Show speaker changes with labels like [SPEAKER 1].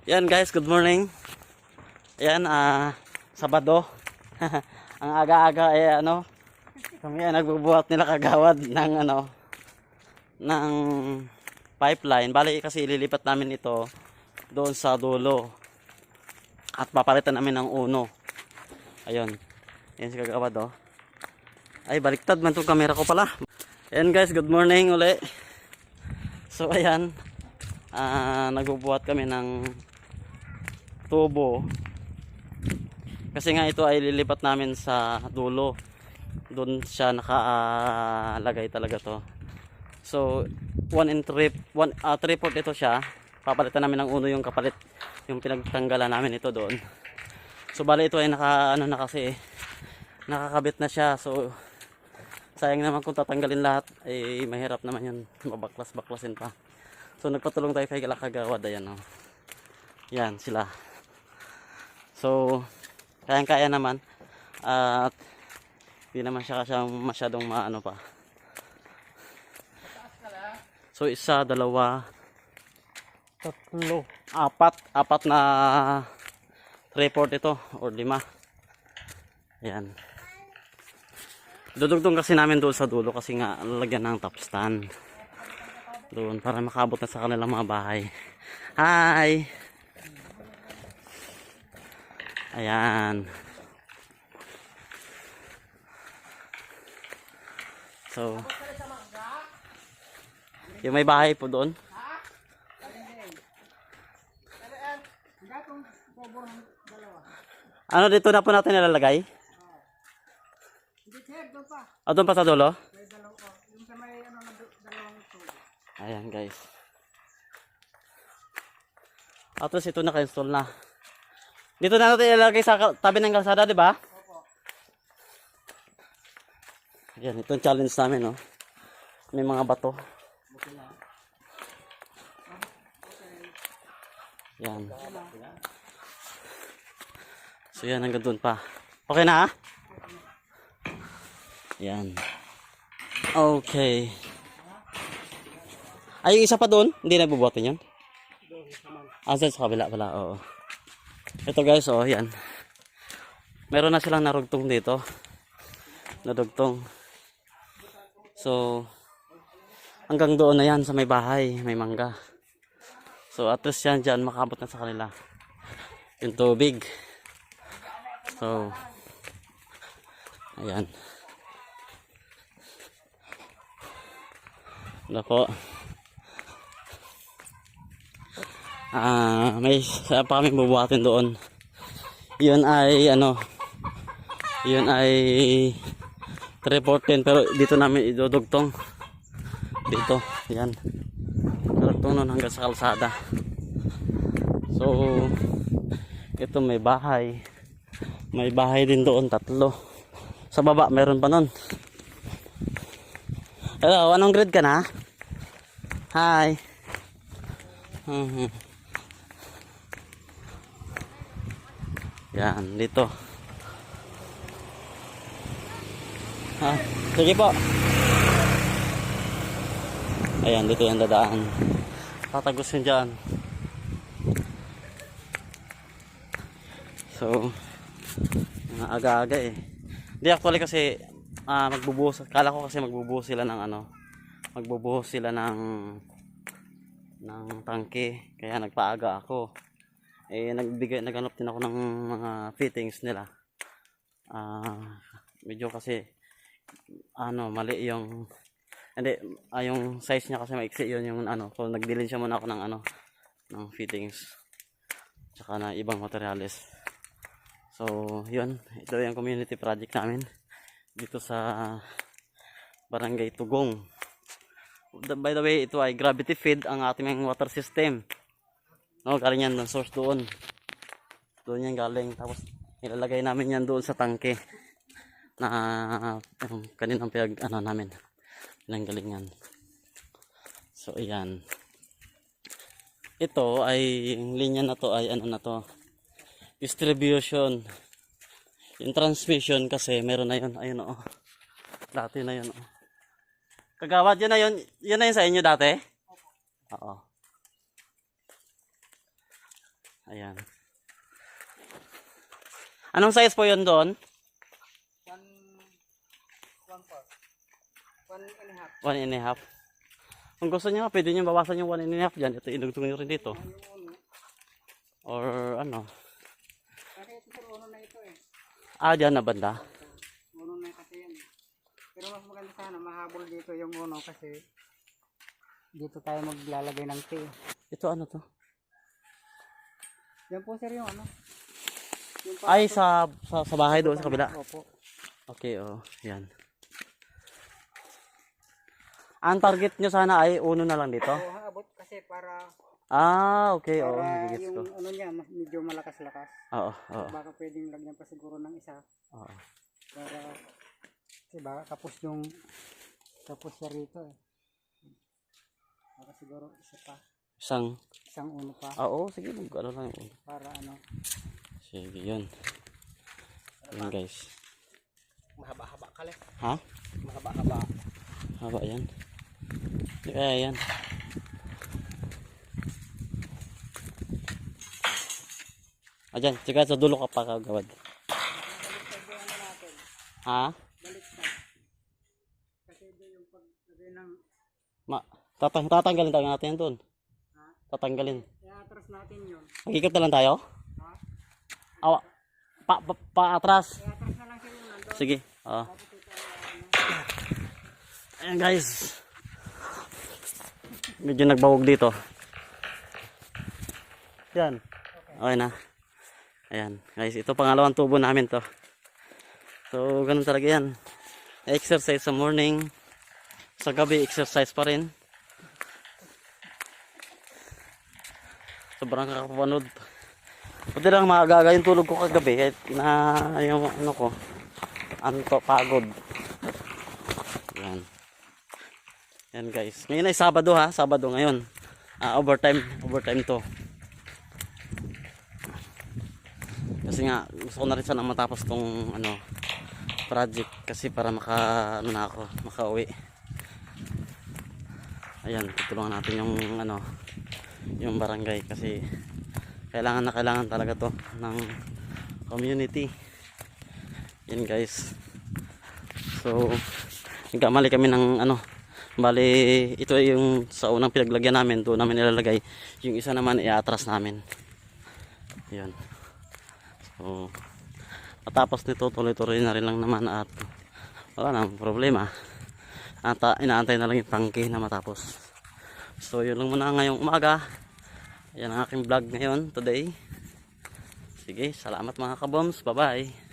[SPEAKER 1] Yan guys, good morning. Ayan, Sabado. Ang aga-aga ay kami ay nagbubuhat nila kagawad ng ng pipeline. Bali kasi ililipat namin ito doon sa dulo. At papalitan namin ng uno. Ayun. Yan si kagawad oh. Ay, baliktad man 'tong camera ko pala. Ayan guys, good morning uli. So ayan, nagbubuhat kami ng tubo kasi nga ito ay lilipat namin sa dulo. Doon siya nakalagay talaga to. So 3/4 ito siya. Papalitan namin ng uno yung kapalit, yung pinagtanggalan namin ito doon. So bali ito ay kasi nakakabit na siya. So sayang naman kung tatanggalin lahat, ay mahirap naman yun, mabaklas-baklasin pa. So nagpatulong tayo kay kagawad. Ayan oh. Yan sila. So, kayang-kaya naman. At hindi naman siya masyadong maano pa. So, 1, 2, 3, 4 na 3/4 ito or 5. Ayan. Dudugtong kasi namin doon sa dulo kasi nga lalagyan ng top stand doon para makabot na sa kanilang mga bahay. Hi! Ayan. So, yung may bahay po doon. Ano dito na po natin nilalagay? O doon pa sa dulo? Ayan guys. Tapos ito naka-install na. Dito na natin ilalagay sa tabi ng kalsada, di ba? Opo. Yan, itong challenge namin, no. May mga bato. Yan. So yan, hanggang doon pa. Okay na, ha? Yan. Okay. Ay, yung isa pa doon? Hindi na bubuhatin yun? Sa kabila pala, oo. Ito guys, oh, yan. Meron na silang narugtong dito. Narugtong. So, hanggang doon na yan sa may bahay, may mangga. So, at least yan dyan, makabot na sa kanila yung tubig. So, ayan. Ano po? May pa kami bubuhatin doon. Yun ay yun ay 3/4 pero dito namin idudugtong dito. Yan, dudugtong nun hanggang sa kalsada. So ito may bahay din doon, 3 sa baba. Meron pa nun. Hello, anong grade ka na? Hi. Yan, dito. Sige po. Ayan, dito yung dadaan. Tatagusin dyan. So, aga-aga eh. Hindi, actually kasi magbubuhos. Kala ko kasi magbubuhos sila ng magbubuhos sila ng tangke. Kaya nagpaaga ako. Naghanap din ako ng mga fittings nila. Medyo kasi mali yung yung size niya kasi maiksi yun yung so nagbilin siya muna ako ng ng fittings tsaka na ibang materials. So yun, ito yung community project namin dito sa Barangay Tugong. By the way, ito ay gravity feed ang ating water system. No, galing yan ng source doon. Doon yan galing. Tapos ilalagay namin yan doon sa tangke na kaninang namin. Pinanggalingan. So ayan. Ito ay yung linya na to ay distribution. Yung transmission kasi meron na yun. Ayun oh. Dati na yun oh. Kagawad, yun na yun. Yun na yun sa inyo dati? Oo. Ayan. Anong size po yun doon? 1.5. Kung gusto niyo, pwede niyo bawasan yung 1.5 dyan. Ito, inugtong nyo rin dito. Or ano.
[SPEAKER 2] Kasi ito sa uno na ito eh.
[SPEAKER 1] Dyan na banda.
[SPEAKER 2] Uno na kasi yan. Pero mas maganda sana, mahabol dito yung uno kasi dito tayo maglalagay ng tea.
[SPEAKER 1] Ito ano to?
[SPEAKER 2] Yan po sir yung ano. Yung
[SPEAKER 1] Ay, sa bahay doon sa kabila.
[SPEAKER 2] Opo.
[SPEAKER 1] Okay, yan. Ang target nyo sana ay uno na lang dito?
[SPEAKER 2] Oo, abot kasi para
[SPEAKER 1] Okay,
[SPEAKER 2] para
[SPEAKER 1] gigits ko.
[SPEAKER 2] yung ano niya, medyo malakas-lakas.
[SPEAKER 1] Oo.
[SPEAKER 2] Baka pwedeng lagyan pa siguro ng isa.
[SPEAKER 1] Oo.
[SPEAKER 2] Para kasi baka kapos siya rito eh. Baka siguro isa pa. Isang uno pa.
[SPEAKER 1] Oo, sige, ano lang yung uno.
[SPEAKER 2] Para ano.
[SPEAKER 1] Sige, yun. Yun guys.
[SPEAKER 2] Mahaba-haba kale.
[SPEAKER 1] Ha?
[SPEAKER 2] Mahaba-haba.
[SPEAKER 1] Haba yan. Kaya yan. Diyan, sige sa dulo ka pa kagawad. Ha?
[SPEAKER 2] Baliktad. Kasi yung paglagay ng
[SPEAKER 1] Tatanggalin tayo natin yan doon.
[SPEAKER 2] ha?
[SPEAKER 1] Tatanggalin.
[SPEAKER 2] I-atras natin yun.
[SPEAKER 1] Magikot na lang tayo?
[SPEAKER 2] Ha?
[SPEAKER 1] Awa. Pa atras.
[SPEAKER 2] I-atras na lang sila nandun.
[SPEAKER 1] Sige. Ayan guys. Medyo nagbawog dito. Yan. Okay na. Ayan guys, ito pangalawang tubo namin to. So ganun talaga yan. Exercise sa morning. Sa gabi exercise pa rin. Sobrang kakapanood. Pwede lang maaga yung tulog ko kagabi kahit na yung ano ko anto pagod. Yan. Yan guys. Ngayon ay Sabado ha. Sabado ngayon. Overtime to. Kasi nga gusto ko na rin sana matapos tong project kasi para makauwi. Ayan, tutulungan natin yung barangay kasi kailangan talaga to ng community. Yan guys. So nagkamali kami ng bali ito yung sa unang pinaglagyan namin, doon namin nilalagay, yung isa naman i-atras namin. Yan. So matapos nito tuloy-tuloy na rin lang naman at wala nang problema. At inaantay na lang yung tangke na matapos. So yun lang muna ngayong umaga. Yan ang aking vlog ngayon today. Sige, salamat mga kaboms. Bye bye.